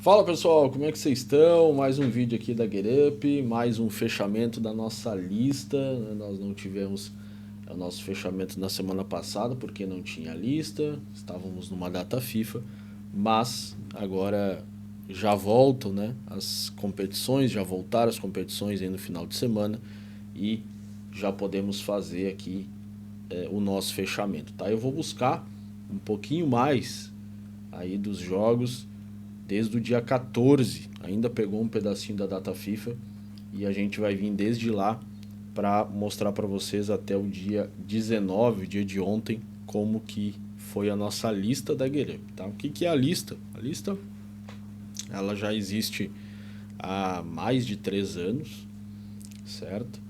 Fala pessoal, como é que vocês estão? Mais um vídeo aqui da GetUp, mais um fechamento da nossa lista. Nós não tivemos o nosso fechamento na semana passada porque não tinha lista, estávamos numa data FIFA, mas agora já voltam, né, as competições, já voltaram as competições aí no final de semana e já podemos fazer aqui o nosso fechamento, tá? Eu vou buscar um pouquinho mais aí dos jogos desde o dia 14, ainda pegou um pedacinho da data FIFA e a gente vai vir desde lá para mostrar para vocês até o dia 19, o dia de ontem, como que foi a nossa lista da GetUp, tá? O que é a lista? A lista, ela já existe há mais de 3 anos, certo?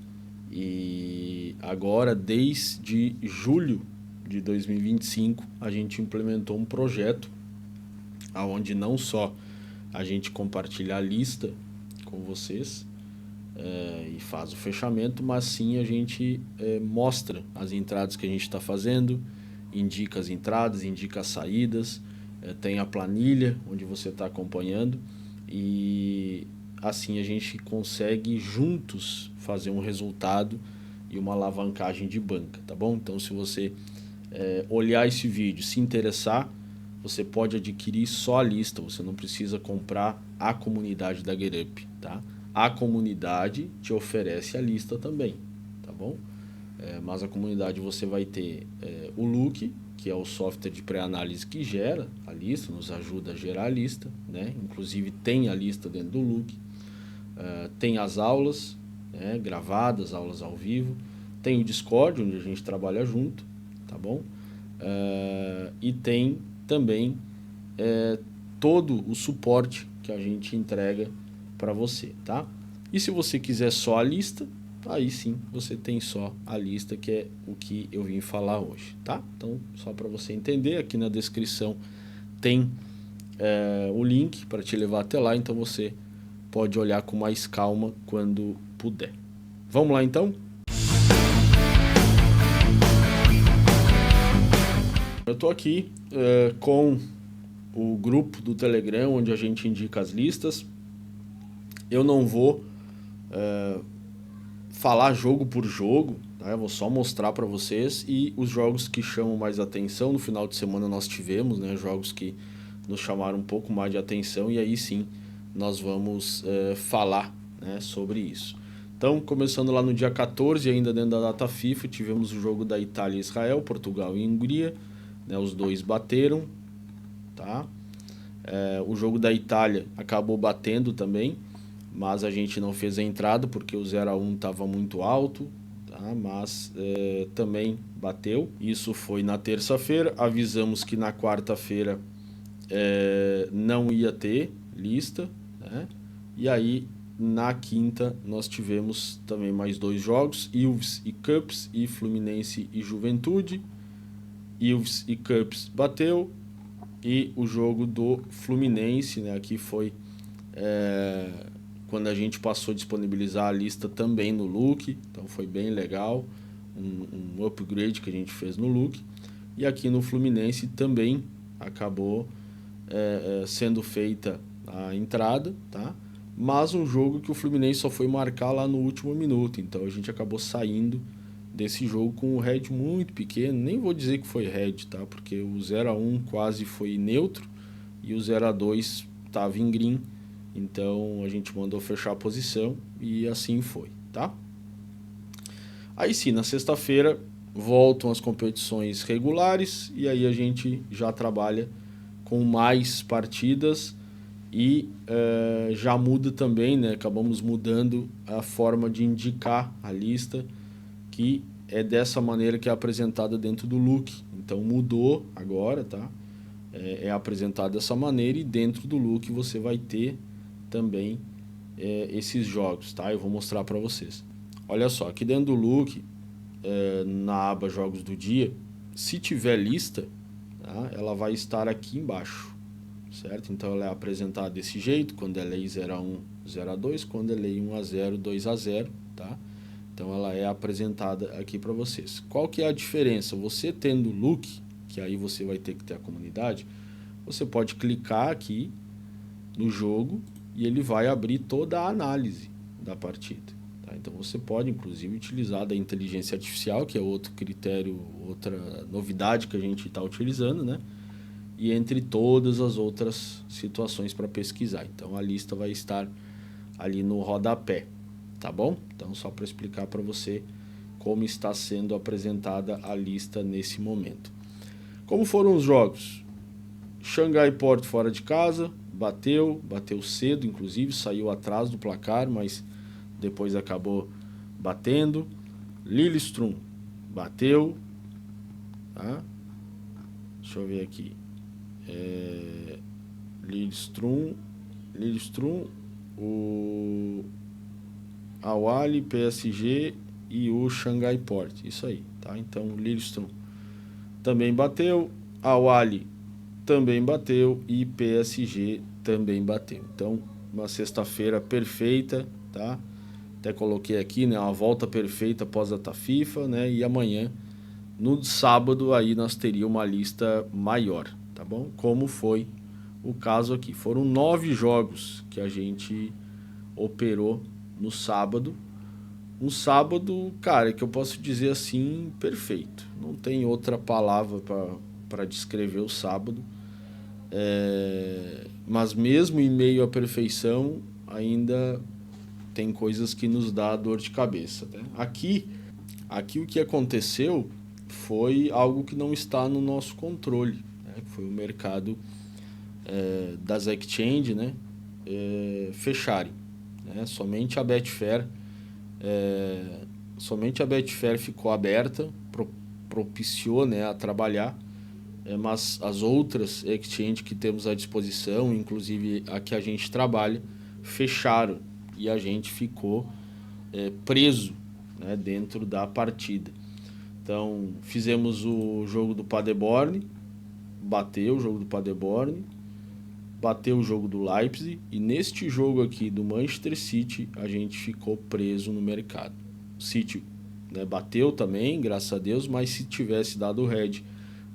E agora, desde julho de 2025, a gente implementou um projeto onde não só a gente compartilha a lista com vocês e faz o fechamento, mas sim a gente mostra as entradas que a gente está fazendo, indica as entradas, indica as saídas, tem a planilha onde você está acompanhando e assim a gente consegue juntos fazer um resultado e uma alavancagem de banca, tá bom? Então se você olhar esse vídeo, se interessar, você pode adquirir só a lista, você não precisa comprar a comunidade da GetUp, tá? A comunidade te oferece a lista também, tá bom? Mas a comunidade você vai ter o Look, que é o software de pré-análise que gera a lista, nos ajuda a gerar a lista, né? Inclusive tem a lista dentro do Look. Tem as aulas, né, gravadas, aulas ao vivo. Tem o Discord, onde a gente trabalha junto, tá bom? E tem também todo o suporte que a gente entrega para você, tá? E se você quiser só a lista, aí sim você tem só a lista, que é o que eu vim falar hoje, tá? Então, só para você entender, aqui na descrição tem o link para te levar até lá, então você pode olhar com mais calma quando puder. Vamos lá então? Eu estou aqui com o grupo do Telegram, onde a gente indica as listas. Eu não vou falar jogo por jogo, tá? Eu vou só mostrar para vocês e os jogos que chamam mais atenção. No final de semana nós tivemos, né, jogos que nos chamaram um pouco mais de atenção e aí sim nós vamos falar, né, sobre isso. Então, começando lá no dia 14, ainda dentro da data FIFA, tivemos o jogo da Itália e Israel, Portugal e Hungria, né, os dois bateram, tá? O jogo da Itália acabou batendo também, mas a gente não fez a entrada porque o 0-1 estava muito alto, tá? Mas também bateu. Isso foi na terça-feira, avisamos que na quarta-feira não ia ter lista, né? E aí na quinta nós tivemos também mais 2 jogos, Ilves e Cups e Fluminense e Juventude. Ilves e Cups bateu e o jogo do Fluminense, né, aqui foi quando a gente passou a disponibilizar a lista também no Look, então foi bem legal, um upgrade que a gente fez no Look. E aqui no Fluminense também acabou sendo feita a entrada, tá? Mas um jogo que o Fluminense só foi marcar lá no último minuto, então a gente acabou saindo desse jogo com o head muito pequeno. Nem vou dizer que foi head, tá? Porque o 0-1 quase foi neutro e o 0-2 estava em green, então a gente mandou fechar a posição e assim foi, tá? Aí sim, na sexta-feira voltam as competições regulares e aí a gente já trabalha com mais partidas e já muda também, né? Acabamos mudando a forma de indicar a lista, que é dessa maneira que é apresentada dentro do Look. Então mudou agora, tá? É apresentado dessa maneira e dentro do Look você vai ter também esses jogos, tá? Eu vou mostrar para vocês. Olha só, aqui dentro do Look, na aba Jogos do Dia, se tiver lista, tá? Ela vai estar aqui embaixo, certo? Então ela é apresentada desse jeito, quando é lei 0-1, 0-2, quando é lei 1-0, 2-0, tá? Então ela é apresentada aqui para vocês. Qual que é a diferença? Você tendo o Look, que aí você vai ter que ter a comunidade, você pode clicar aqui no jogo e ele vai abrir toda a análise da partida. Tá? Então você pode, inclusive, utilizar da inteligência artificial, que é outro critério, outra novidade que a gente está utilizando, né? E entre todas as outras situações para pesquisar. Então a lista vai estar ali no rodapé, tá bom? Então só para explicar para você como está sendo apresentada a lista nesse momento. Como foram os jogos? Xangai Port fora de casa, bateu cedo, inclusive, saiu atrás do placar, mas depois acabou batendo. Lillestrøm bateu, tá? Deixa eu ver aqui. Lillestrøm, o Al-Ahly, PSG e o Xangai Port, isso aí, tá? Então Lillestrøm também bateu, Al-Ahly também bateu e PSG também bateu. Então uma sexta-feira perfeita, tá? Até coloquei aqui, né, uma volta perfeita após a data FIFA, né? E amanhã, no sábado, aí nós teríamos uma lista maior, tá bom? Como foi o caso aqui. Foram 9 jogos que a gente operou no sábado. Um sábado, cara, que eu posso dizer assim, perfeito. Não tem outra palavra para descrever o sábado. Mas mesmo em meio à perfeição, ainda tem coisas que nos dá dor de cabeça, né? Aqui o que aconteceu foi algo que não está no nosso controle, né? Foi o mercado das exchange, né? Fecharem, né? Somente a Betfair ficou aberta, propiciou, né, a trabalhar, mas as outras exchange que temos à disposição, inclusive a que a gente trabalha, fecharam e a gente ficou preso, né, dentro da partida. Então fizemos o jogo do Paderborn, bateu o jogo do Paderborn, bateu o jogo do Leipzig, e neste jogo aqui do Manchester City a gente ficou preso no mercado. O City, né, bateu também, graças a Deus, mas se tivesse dado o red,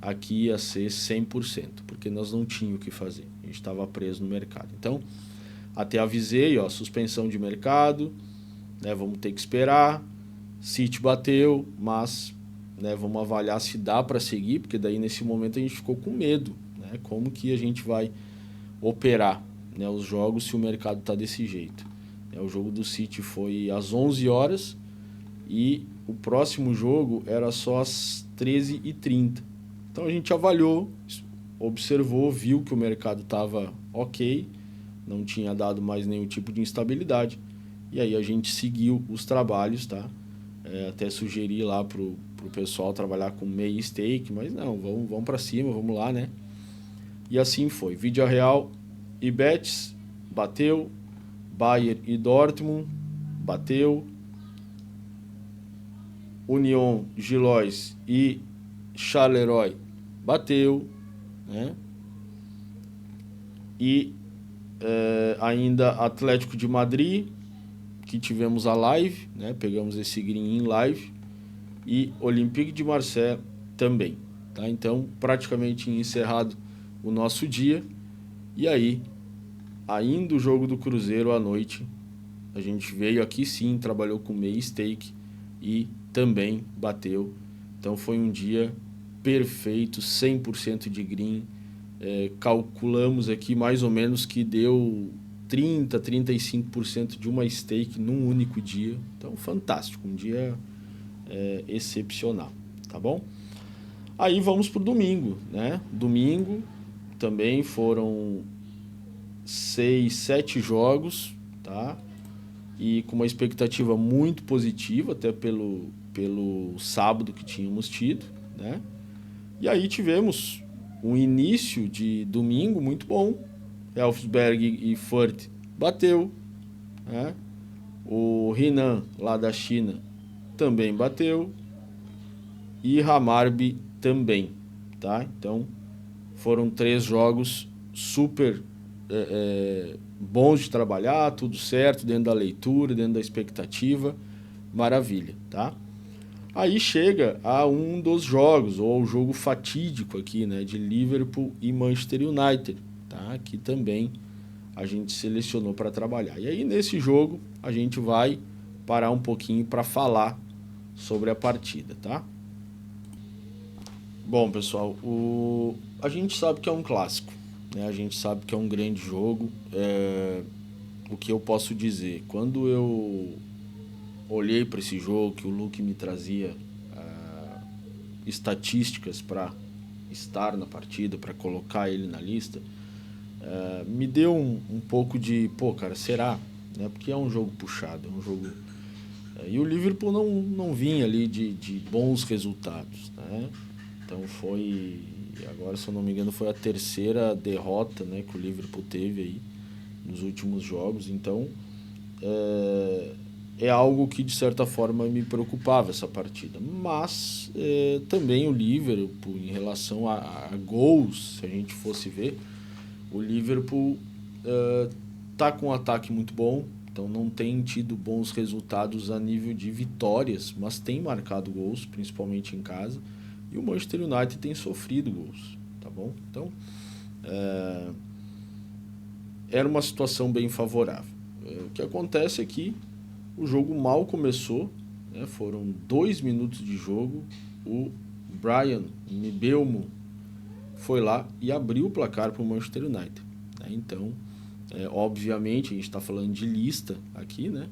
aqui ia ser 100%, porque nós não tínhamos o que fazer, a gente estava preso no mercado. Então até avisei, ó, suspensão de mercado, né, vamos ter que esperar. City bateu, mas, né, vamos avaliar se dá para seguir, porque daí nesse momento a gente ficou com medo, né, como que a gente vai operar, né, os jogos se o mercado está desse jeito. O jogo do City foi às 11 horas e o próximo jogo era só às 13h30. Então a gente avaliou, observou, viu que o mercado estava ok, não tinha dado mais nenhum tipo de instabilidade, e aí a gente seguiu os trabalhos, tá? Até sugeri lá pro pessoal trabalhar com meio stake, mas não, vamos para cima, vamos lá, né? E assim foi. Villarreal e Betis bateu, Bayern e Dortmund bateu, Union Gilois e Charleroi bateu, né? E ainda Atlético de Madrid, que tivemos a live, né? Pegamos esse green em live, e Olympique de Marseille também, tá? Então praticamente encerrado o nosso dia. E aí, ainda o jogo do Cruzeiro à noite, a gente veio aqui sim, trabalhou com meio stake e também bateu. Então foi um dia perfeito, 100% de green. Calculamos aqui mais ou menos que deu 35% de uma stake num único dia. Então fantástico, um dia excepcional, tá bom? Aí vamos pro domingo, né? Domingo também foram 6, 7 jogos, tá? E com uma expectativa muito positiva, até pelo sábado que tínhamos tido, né? E aí tivemos um início de domingo muito bom. Elfsberg e Fürth bateu, né? O Henan, lá da China, também bateu. E Hammarby também, tá? Então foram 3 jogos super bons de trabalhar, tudo certo, dentro da leitura, dentro da expectativa, maravilha, tá? Aí chega a um dos jogos, ou o jogo fatídico aqui, né, de Liverpool e Manchester United, tá? Aqui também a gente selecionou para trabalhar. E aí nesse jogo a gente vai parar um pouquinho para falar sobre a partida, tá? Bom, pessoal, a gente sabe que é um clássico, né? A gente sabe que é um grande jogo. O que eu posso dizer? Quando eu olhei para esse jogo, que o Luke me trazia estatísticas para estar na partida, para colocar ele na lista, me deu um pouco de, pô, cara, será? Né? Porque é um jogo puxado, é um jogo... E o Liverpool não vinha ali de bons resultados, né? Então foi, agora se eu não me engano, foi a terceira derrota, né, que o Liverpool teve aí nos últimos jogos. Então é algo que de certa forma me preocupava essa partida. Mas também o Liverpool, em relação a gols, se a gente fosse ver, o Liverpool tá com um ataque muito bom, então não tem tido bons resultados a nível de vitórias, mas tem marcado gols, principalmente em casa. E o Manchester United tem sofrido gols, tá bom? Então, era uma situação bem favorável. O que acontece é que o jogo mal começou, né? Foram 2 minutos de jogo, o Brian Mbeumo foi lá e abriu o placar para o Manchester United, né? Então, obviamente, a gente está falando de lista aqui, né?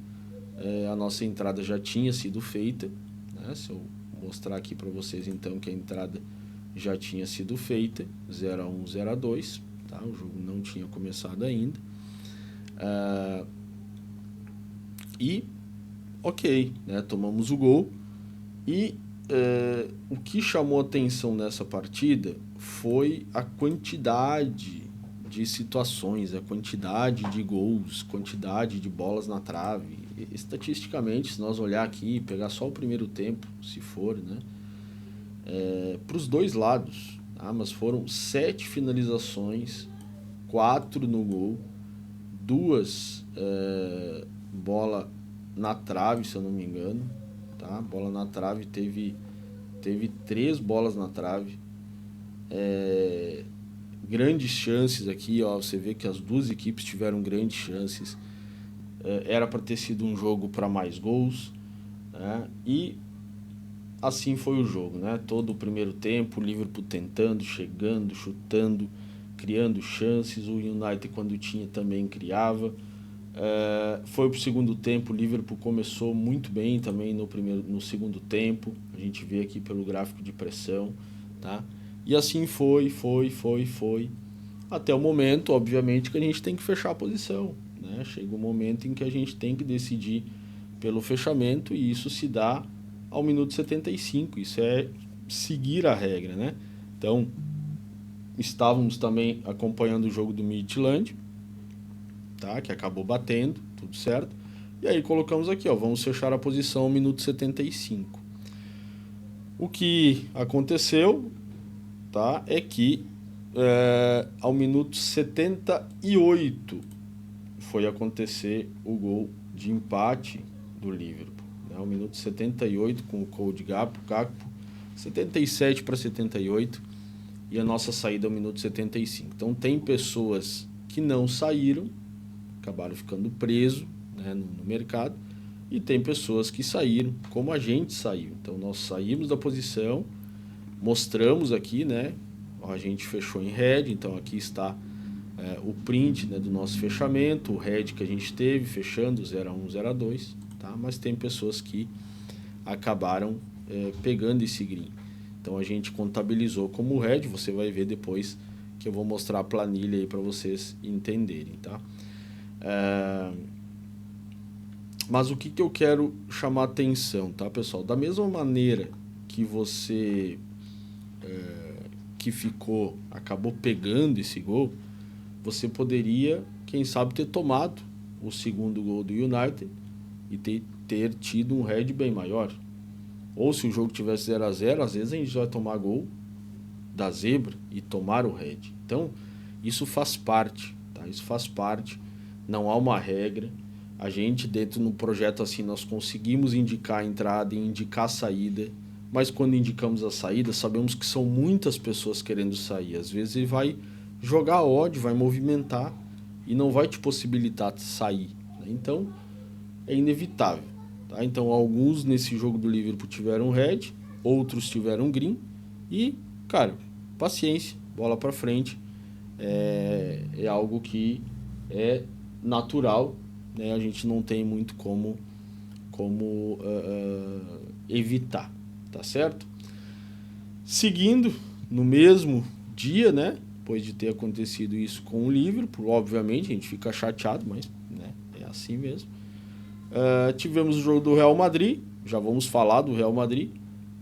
A nossa entrada já tinha sido feita, né? Se eu mostrar aqui para vocês então que a entrada já tinha sido feita, 0-1, 0-2, tá? O jogo não tinha começado ainda. E ok, né? Tomamos o gol e o que chamou atenção nessa partida foi a quantidade de situações, a quantidade de gols, quantidade de bolas na trave. Estatisticamente, se nós olhar aqui, pegar só o primeiro tempo, se for, né, para os dois lados, tá? Mas foram 7 finalizações, 4 no gol, 2 bola na trave, se eu não me engano, tá? Bola na trave, teve 3 bolas na trave, grandes chances aqui, ó, você vê que as duas equipes tiveram grandes chances. Era para ter sido um jogo para mais gols, né? E assim foi o jogo, né? Todo o primeiro tempo, o Liverpool tentando, chegando, chutando, criando chances. O United, quando tinha, também criava. Foi pro segundo tempo, o Liverpool começou muito bem também no segundo tempo. A gente vê aqui pelo gráfico de pressão, tá? E assim foi. Até o momento, obviamente, que a gente tem que fechar a posição, né? Chega um momento em que a gente tem que decidir pelo fechamento e isso se dá ao minuto 75. Isso é seguir a regra, né? Então, estávamos também acompanhando o jogo do Midtjylland, tá? Que acabou batendo, tudo certo. E aí colocamos aqui, ó, vamos fechar a posição ao minuto 75. O que aconteceu, tá? É que ao minuto 78 foi acontecer o gol de empate do Liverpool, né? Ao minuto 78 com o Cody Gakpo, 77 para 78, e a nossa saída ao minuto 75. Então tem pessoas que não saíram, acabaram ficando presos, né, no mercado, e tem pessoas que saíram, como a gente saiu. Então nós saímos da posição, mostramos aqui, né? A gente fechou em red, então aqui está o print, né, do nosso fechamento, o red que a gente teve, fechando 0-1, 0-2, tá? Mas tem pessoas que acabaram pegando esse green. Então a gente contabilizou como red, você vai ver depois que eu vou mostrar a planilha aí para vocês entenderem, tá? Mas o que eu quero chamar atenção, tá, pessoal? Da mesma maneira que você que acabou pegando esse gol, você poderia, quem sabe, ter tomado o segundo gol do United e ter tido um head bem maior. Ou se o jogo tivesse 0-0, às vezes a gente vai tomar gol da zebra e tomar o head. Então, isso faz parte, tá? Isso faz parte, não há uma regra. A gente, dentro do projeto assim, nós conseguimos indicar a entrada e indicar a saída, mas quando indicamos a saída, sabemos que são muitas pessoas querendo sair. Às vezes ele vai jogar ódio, vai movimentar, e não vai te possibilitar sair, né? Então é inevitável, tá? Então alguns nesse jogo do Liverpool tiveram red, outros tiveram green e, cara, paciência, bola para frente, é algo que é natural, né? A gente não tem muito como evitar, tá certo? Seguindo, no mesmo dia, né? Depois de ter acontecido isso com o Liverpool, obviamente a gente fica chateado, mas, né, é assim mesmo. Tivemos o jogo do Real Madrid, já vamos falar do Real Madrid,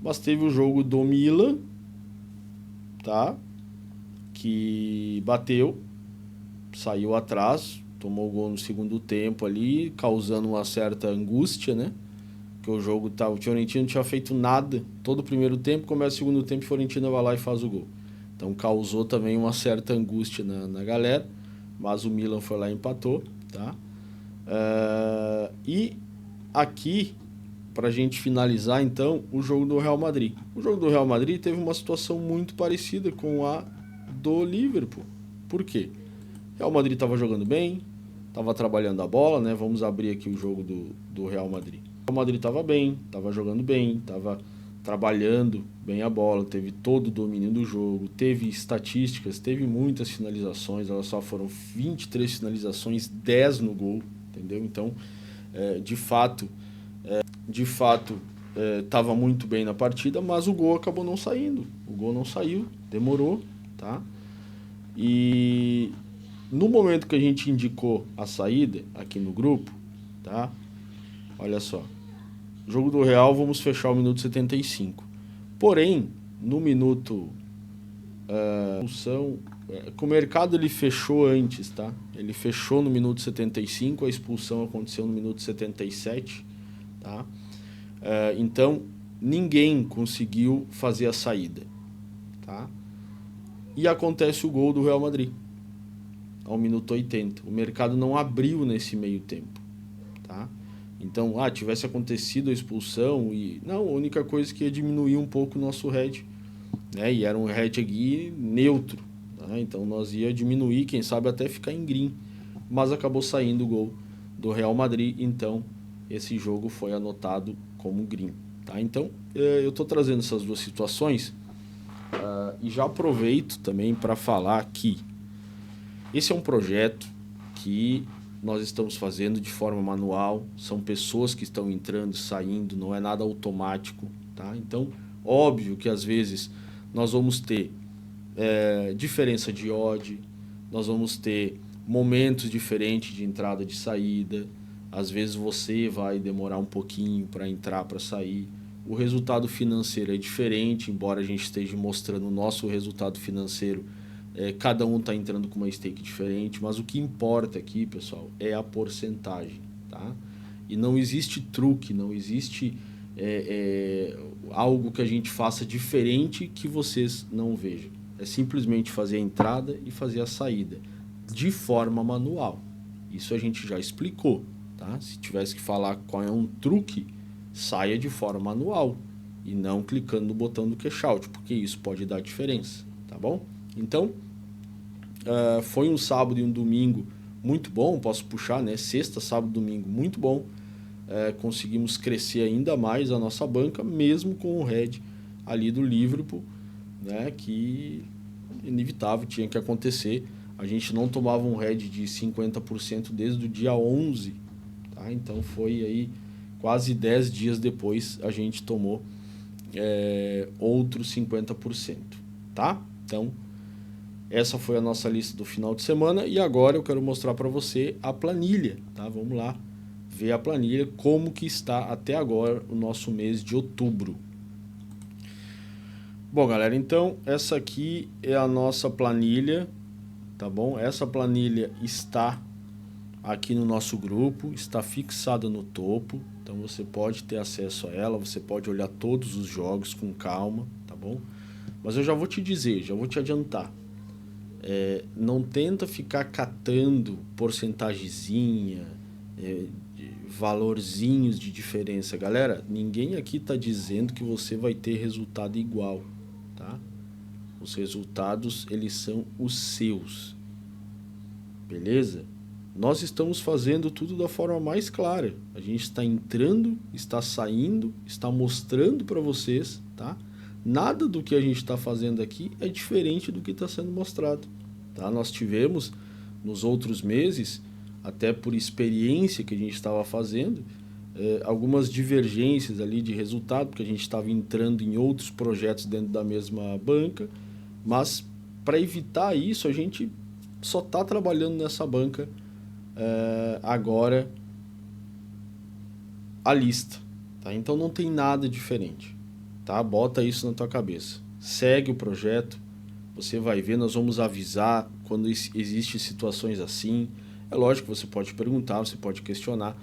mas teve o jogo do Milan, tá? Que bateu, saiu atrás, tomou o gol no segundo tempo ali, causando uma certa angústia, né? Que o jogo tá, o Fiorentina não tinha feito nada todo o primeiro tempo, começa o segundo tempo e o Fiorentina vai lá e faz o gol. Então causou também uma certa angústia na galera, mas o Milan foi lá e empatou, tá? E aqui, pra gente finalizar então, o jogo do Real Madrid. O jogo do Real Madrid teve uma situação muito parecida com a do Liverpool. Por quê? O Real Madrid estava jogando bem, estava trabalhando a bola, né? Vamos abrir aqui o jogo do Real Madrid. O Real Madrid estava bem, estava jogando bem, estava trabalhando bem a bola, teve todo o domínio do jogo, teve estatísticas, teve muitas finalizações, elas só foram 23 finalizações, 10 no gol, entendeu? Então, de fato, estava muito bem na partida, mas o gol acabou não saindo. O gol não saiu, demorou, tá? E no momento que a gente indicou a saída aqui no grupo, tá? Olha só. Jogo do Real, vamos fechar o minuto 75. Porém, no minuto expulsão, que o mercado ele fechou antes, tá? Ele fechou no minuto 75, a expulsão aconteceu no minuto 77, tá? Então, ninguém conseguiu fazer a saída, tá? E acontece o gol do Real Madrid ao minuto 80. O mercado não abriu nesse meio tempo, tá? Então, tivesse acontecido a expulsão e... Não, a única coisa que ia diminuir um pouco o nosso head, né? E era um head aqui neutro, tá? Então nós ia diminuir, quem sabe até ficar em green. Mas acabou saindo o gol do Real Madrid, então esse jogo foi anotado como green, tá? Então, eu estou trazendo essas duas situações e já aproveito também para falar que esse é um projeto que nós estamos fazendo de forma manual, são pessoas que estão entrando e saindo, não é nada automático, tá? Então, óbvio que às vezes nós vamos ter diferença de odd, nós vamos ter momentos diferentes de entrada e de saída, às vezes você vai demorar um pouquinho para entrar, para sair. O resultado financeiro é diferente, embora a gente esteja mostrando o nosso resultado financeiro, cada um está entrando com uma stake diferente, mas o que importa aqui, pessoal, é a porcentagem, tá? E não existe truque, não existe algo que a gente faça diferente que vocês não vejam. É simplesmente fazer a entrada e fazer a saída de forma manual. Isso a gente já explicou, tá? Se tivesse que falar qual é um truque, saia de forma manual e não clicando no botão do cash out, porque isso pode dar diferença, tá bom? Então, foi um sábado e um domingo muito bom, posso puxar, né? Sexta, sábado, domingo, muito bom. Conseguimos crescer ainda mais a nossa banca, mesmo com o head ali do Liverpool, né? Que inevitável, tinha que acontecer. A gente não tomava um head de 50% desde o dia 11, tá? Então foi aí quase 10 dias depois a gente tomou outros 50%, tá? Então, essa foi a nossa lista do final de semana e agora eu quero mostrar para você a planilha, tá? Vamos lá ver a planilha, como que está até agora o nosso mês de outubro. Bom, galera, então essa aqui é a nossa planilha, tá bom? Essa planilha está aqui no nosso grupo, está fixada no topo, então você pode ter acesso a ela, você pode olhar todos os jogos com calma, tá bom? Mas eu já vou te dizer, já vou te adiantar. Não tenta ficar catando porcentagemzinha, valorzinhos de diferença. Galera, ninguém aqui está dizendo que você vai ter resultado igual, tá? Os resultados, eles são os seus, beleza? nós estamos fazendo tudo da forma mais clara. A gente está entrando, está saindo, está mostrando para vocês, tá? Nada do que a gente está fazendo aqui é diferente do que está sendo mostrado, tá? Nós tivemos nos outros meses, até por experiência que a gente estava fazendo, algumas divergências ali de resultado, porque a gente estava entrando em outros projetos dentro da mesma banca, mas para evitar isso, a gente só está trabalhando nessa banca agora a lista, tá? Então não tem nada diferente, tá? Bota isso na tua cabeça. Segue o projeto, você vai ver, nós vamos avisar quando existem situações assim. É lógico que você pode perguntar, você pode questionar,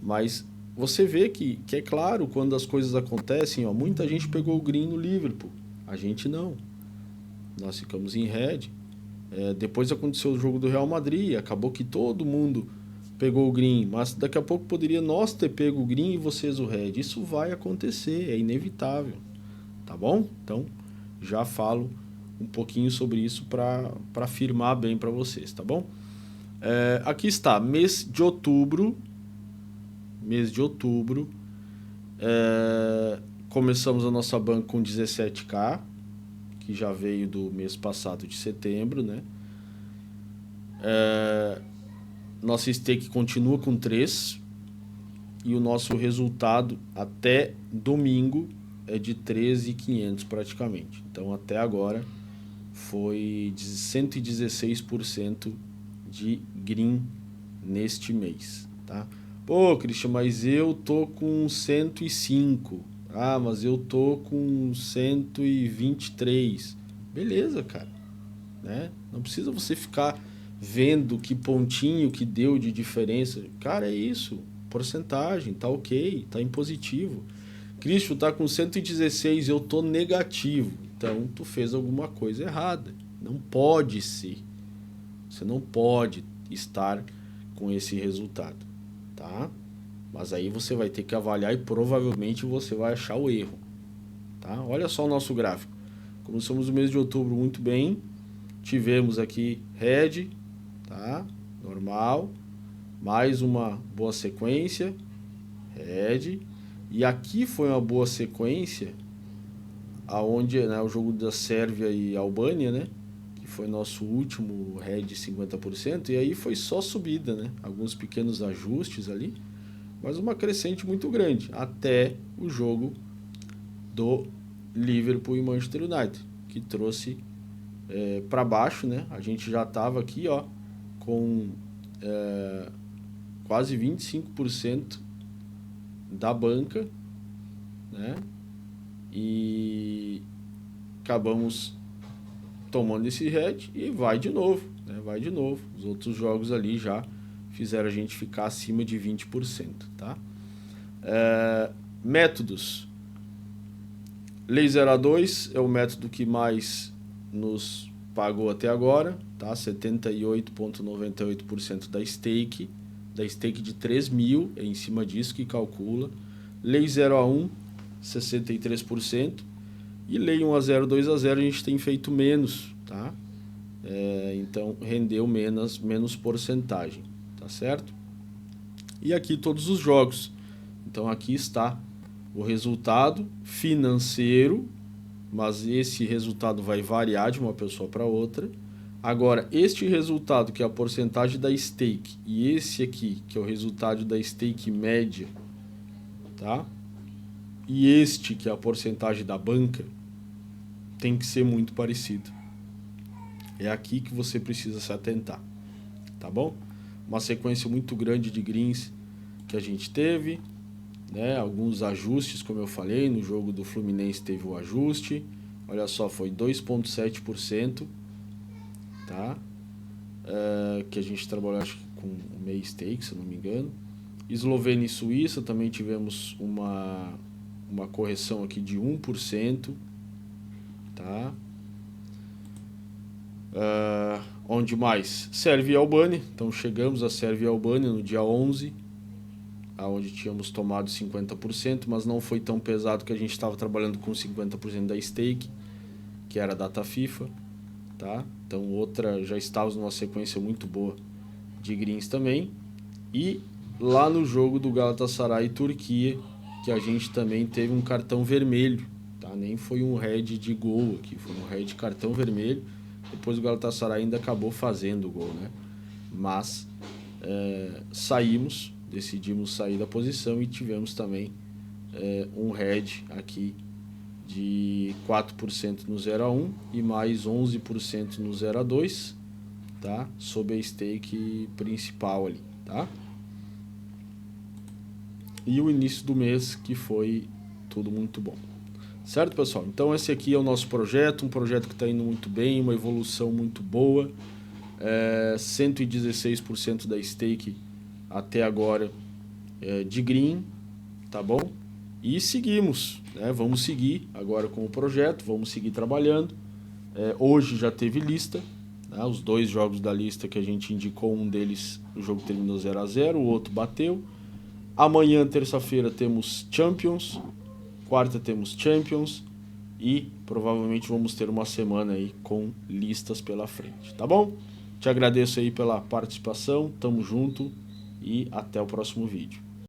mas você vê que é claro quando as coisas acontecem. Ó, muita gente pegou o green no Liverpool, a gente não. Nós ficamos em red. Depois aconteceu o jogo do Real Madrid, acabou que todo mundo pegou o green, mas daqui a pouco poderia nós ter pego o green e vocês o red. Isso vai acontecer, é inevitável, tá bom? Então já falo um pouquinho sobre isso para afirmar bem para vocês, tá bom? Aqui está, mês de outubro, começamos a nossa banca com 17k, que já veio do mês passado de setembro, né? Nossa stake continua com 3 e o nosso resultado até domingo é de 13.500 praticamente. Então até agora foi de 116% de green neste mês, tá? Pô, Christian, mas eu tô com 105. Ah, mas eu tô com 123. Beleza, cara, né? Não precisa você ficar vendo que pontinho que deu de diferença. Cara, é isso. Porcentagem, tá ok, tá em positivo. Christian, tá com 116, eu tô negativo. Então, tu fez alguma coisa errada. Não pode ser. Você não pode estar com esse resultado, tá? Mas aí você vai ter que avaliar e provavelmente você vai achar o erro, tá? Olha só o nosso gráfico. Começamos o mês de outubro muito bem. Tivemos aqui red, tá? Normal. Mais uma boa sequência. Red. E aqui foi uma boa sequência, aonde, né, o jogo da Sérvia e Albânia, né? Que foi nosso último red 50%. E aí foi só subida, né? Alguns pequenos ajustes ali, mas uma crescente muito grande, até o jogo do Liverpool e Manchester United, que trouxe para baixo, né? A gente já estava aqui, ó, com quase 25% da banca, né? E acabamos tomando esse red e vai de novo, né? Vai de novo. Os outros jogos ali já fizeram a gente ficar acima de 20%, tá? Métodos. Lei 02 é o método que mais nos pagou até agora, tá? 78,98% da stake de 3 mil, é em cima disso que calcula. Lei 0 a 1, 63%. E lei 1 a 0, 2 a 0 a gente tem feito menos, tá? Então rendeu menos porcentagem, tá certo? E aqui todos os jogos. Então aqui está o resultado financeiro, mas esse resultado vai variar de uma pessoa para outra. Agora, este resultado, que é a porcentagem da stake, e esse aqui, que é o resultado da stake média, tá? E este, que é a porcentagem da banca, tem que ser muito parecido. É aqui que você precisa se atentar, tá bom? Uma sequência muito grande de greens que a gente teve, né? Alguns ajustes, como eu falei, no jogo do Fluminense teve o ajuste. Olha só, foi 2,7%, tá? Que a gente trabalhou, acho que com o meio stake, se eu não me engano. Eslovênia e Suíça também tivemos uma correção aqui de 1%, tá? Onde mais? Sérvia e Albânia. Então chegamos a Sérvia e Albânia no dia 11, onde tínhamos tomado 50%, mas não foi tão pesado que a gente estava trabalhando com 50% da stake, que era a data FIFA, tá? Então já estávamos numa sequência muito boa de greens também. E lá no jogo do Galatasaray e Turquia, que a gente também teve um cartão vermelho, tá? Nem foi um red de gol aqui, foi um red cartão vermelho. Depois o Galatasaray ainda acabou fazendo o gol, né? Mas decidimos sair da posição e tivemos também um red aqui de 4% no 0-1 e mais 11% no 0-2, tá? Sob a stake principal ali, tá? E o início do mês que foi tudo muito bom. Certo, pessoal? Então esse aqui é o nosso projeto, um projeto que está indo muito bem, uma evolução muito boa. 116% da stake até agora de green, tá bom? E seguimos, né? Vamos seguir agora com o projeto, vamos seguir trabalhando. Hoje já teve lista, né? Os 2 jogos da lista que a gente indicou, um deles o jogo terminou 0-0, o outro bateu. Amanhã, terça-feira, temos Champions, quarta temos Champions e provavelmente vamos ter uma semana aí com listas pela frente, tá bom? Te agradeço aí pela participação, tamo junto e até o próximo vídeo.